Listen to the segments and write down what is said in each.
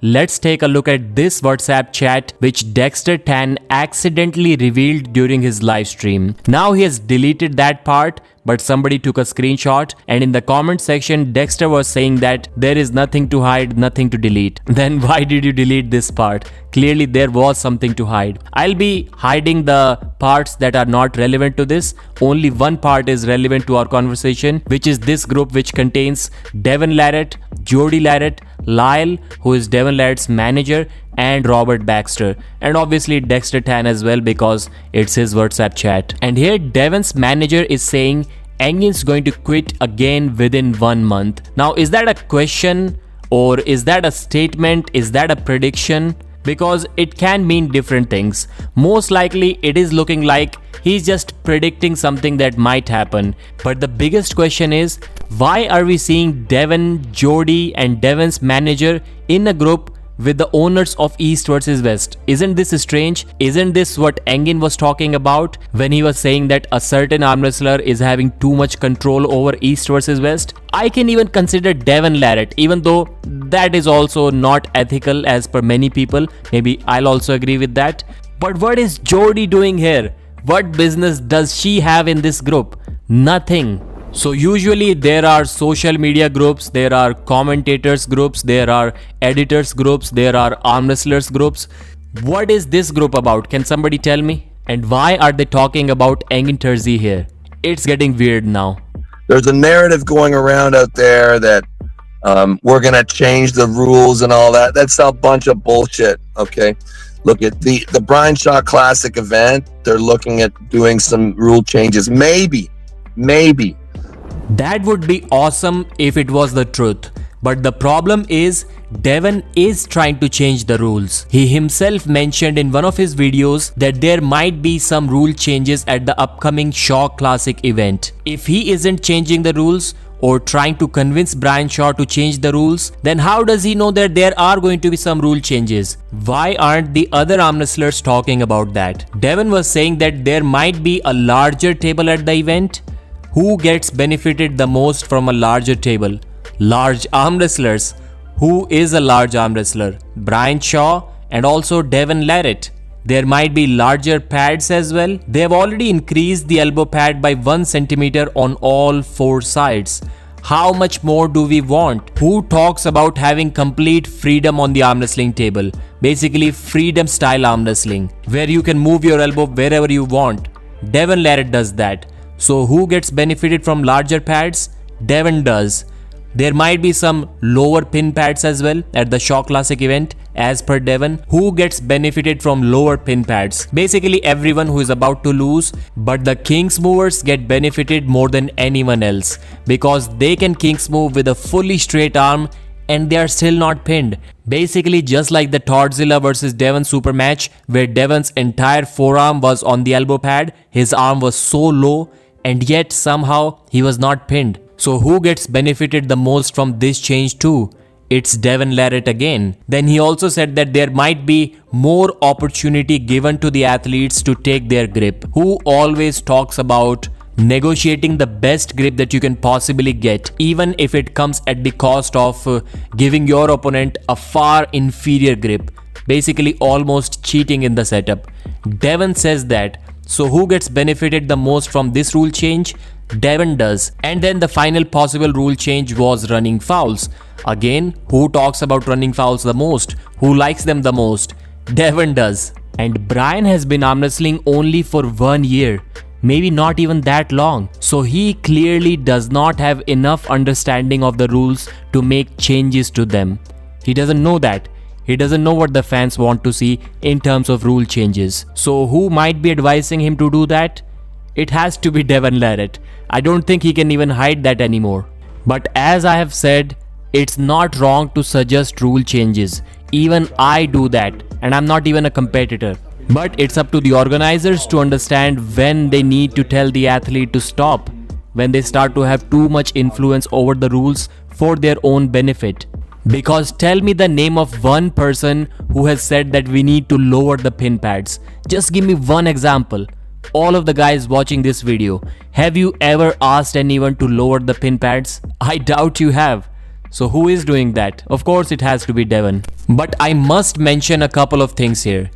Let's take a look at this WhatsApp chat which Dexter Tan accidentally revealed during his live stream. Now he has deleted that part, but somebody took a screenshot, and in the comment section Dexter was saying that there is nothing to hide, nothing to delete. Then why did you delete this part? Clearly there was something to hide. I'll be hiding the parts that are not relevant to this. Only one part is relevant to our conversation, which is this group which contains Devin Larratt, Jody Larratt, Lyle, who is Devin Larratt's manager, and Robert Baxter, and obviously Dexter Tan as well because it's his WhatsApp chat. And here Devin's manager is saying Engin's going to quit again within 1 month. Now is that a question, or is that a statement? Is that a prediction? Because it can mean different things. Most likely it is looking like he's just predicting something that might happen. But the biggest question is, why are we seeing Devin, Jody and Devin's manager in a group with the owners of East versus West? Isn't this strange? Isn't this what Engin was talking about when he was saying that a certain arm wrestler is having too much control over East versus West? I can even consider Devin Larratt, even though that is also not ethical as per many people. Maybe I'll also agree with that. But what is Jody doing here? What business does she have in this group? Nothing. So usually there are social media groups, there are commentators groups, there are editors groups, there are arm wrestlers groups. What is this group about? Can somebody tell me? And why are they talking about Engin Terzi here? It's getting weird now. There's a narrative going around out there that we're going to change the rules and all that. That's a bunch of bullshit, okay? Look at the Brian Shaw Classic event. They're looking at doing some rule changes. Maybe. That would be awesome if it was the truth. But the problem is, Devin is trying to change the rules. He himself mentioned in one of his videos that there might be some rule changes at the upcoming Shaw Classic event. If he isn't changing the rules or trying to convince Brian Shaw to change the rules, then how does he know that there are going to be some rule changes? Why aren't the other arm wrestlers talking about that? Devin was saying that there might be a larger table at the event. Who gets benefited the most from a larger table? Large arm wrestlers. Who is a large arm wrestler? Brian Shaw and also Devin Larratt. There might be larger pads as well. They have already increased the elbow pad by 1 centimeter on all 4 sides. How much more do we want? Who talks about having complete freedom on the arm wrestling table? Basically freedom style arm wrestling, where you can move your elbow wherever you want. Devin Larratt does that. So who gets benefited from larger pads? Devin does. There might be some lower pin pads as well at the Shaw Classic event as per Devin. Who gets benefited from lower pin pads? Basically everyone who is about to lose, but the Kings movers get benefited more than anyone else because they can Kings move with a fully straight arm and they are still not pinned. Basically just like the Toddzilla versus Devin super match where Devin's entire forearm was on the elbow pad, his arm was so low and yet somehow he was not pinned. So who gets benefited the most from this change too? It's Devin Larratt again. Then he also said that there might be more opportunity given to the athletes to take their grip. Who always talks about negotiating the best grip that you can possibly get, even if it comes at the cost of giving your opponent a far inferior grip, basically almost cheating in the setup. Devin says that. So who gets benefited the most from this rule change? Devin does. And then the final possible rule change was running fouls. Again, who talks about running fouls the most? Who likes them the most? Devin does. And Brian has been arm wrestling only for 1 year. Maybe not even that long. So he clearly does not have enough understanding of the rules to make changes to them. He doesn't know that. He doesn't know what the fans want to see in terms of rule changes. So who might be advising him to do that? It has to be Devin Larratt. I don't think he can even hide that anymore. But as I have said, it's not wrong to suggest rule changes. Even I do that, and I'm not even a competitor. But it's up to the organizers to understand when they need to tell the athlete to stop, when they start to have too much influence over the rules for their own benefit. Because tell me the name of one person who has said that we need to lower the pin pads. Just give me one example. All of the guys watching this video, have you ever asked anyone to lower the pin pads? I doubt you have. So who is doing that? Of course it has to be Devon. But I must mention a couple of things here.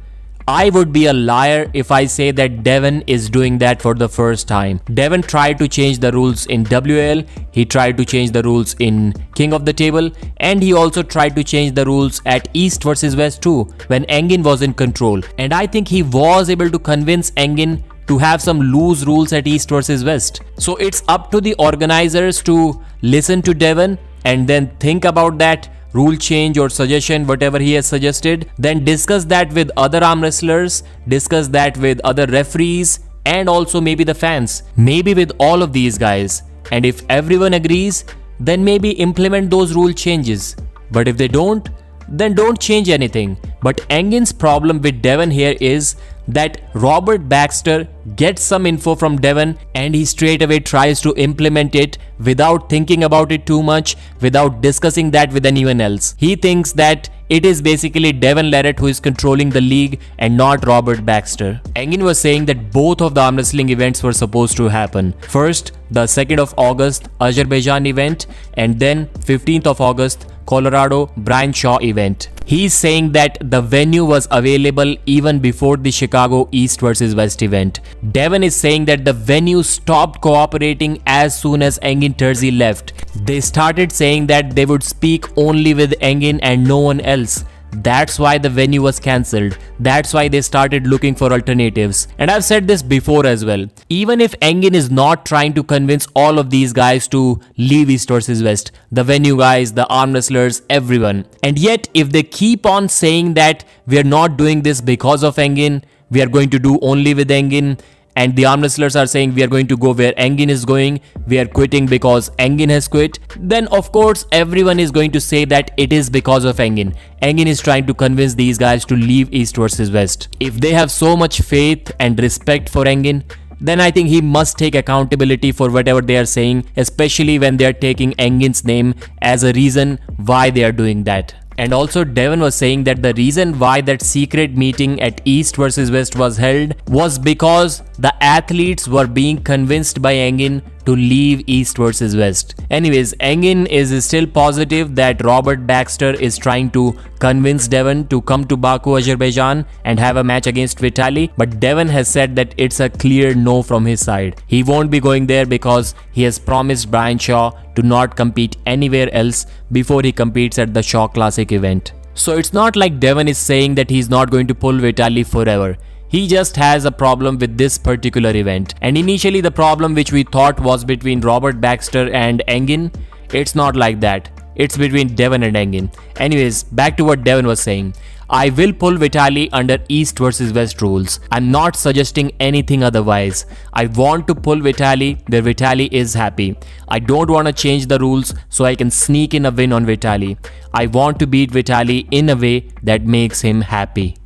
I would be a liar if I say that Devon is doing that for the first time. Devon tried to change the rules in WL, he tried to change the rules in King of the Table, and he also tried to change the rules at East vs West too, when Engin was in control. And I think he was able to convince Engin to have some loose rules at East vs West. So it's up to the organizers to listen to Devon and then think about that rule change or suggestion, whatever he has suggested, then discuss that with other arm wrestlers, discuss that with other referees, and also maybe the fans, maybe with all of these guys. And if everyone agrees, then maybe implement those rule changes. But if they don't, then don't change anything. But Engin's problem with Devon here is that Robert Baxter gets some info from Devon and he straight away tries to implement it without thinking about it too much, without discussing that with anyone else. He thinks that it is basically Devon Larratt who is controlling the league and not Robert Baxter. Engin was saying that both of the arm wrestling events were supposed to happen. First, the 2nd of August Azerbaijan event, and then 15th of August Colorado Brian Shaw event. He's saying that the venue was available even before the Chicago East vs West event. Devon is saying that the venue stopped cooperating as soon as Engin Terzi left. They started saying that they would speak only with Engin and no one else. That's why the venue was cancelled. That's why they started looking for alternatives. And I've said this before as well. Even if Engin is not trying to convince all of these guys to leave East vs West, the venue guys, the arm wrestlers, everyone. And yet if they keep on saying that we are not doing this because of Engin, we are going to do only with Engin, and the arm wrestlers are saying we are going to go where Engin is going, we are quitting because Engin has quit, then of course everyone is going to say that it is because of Engin. Engin is trying to convince these guys to leave East vs West. If they have so much faith and respect for Engin, then I think he must take accountability for whatever they are saying, especially when they are taking Engin's name as a reason why they are doing that. And also Devon was saying that the reason why that secret meeting at East vs West was held was because the athletes were being convinced by Engin to leave East vs West. Anyways, Engin is still positive that Robert Baxter is trying to convince Devon to come to Baku, Azerbaijan and have a match against Vitali, but Devon has said that it's a clear no from his side. He won't be going there because he has promised Brian Shaw to not compete anywhere else before he competes at the Shaw Classic event. So it's not like Devon is saying that he's not going to pull Vitali forever. He just has a problem with this particular event. And initially the problem which we thought was between Robert Baxter and Engin, it's not like that. It's between Devon and Engin. Anyways, back to what Devon was saying. I will pull Vitali under East vs West rules. I'm not suggesting anything otherwise. I want to pull Vitali where Vitali is happy. I don't want to change the rules so I can sneak in a win on Vitali. I want to beat Vitali in a way that makes him happy.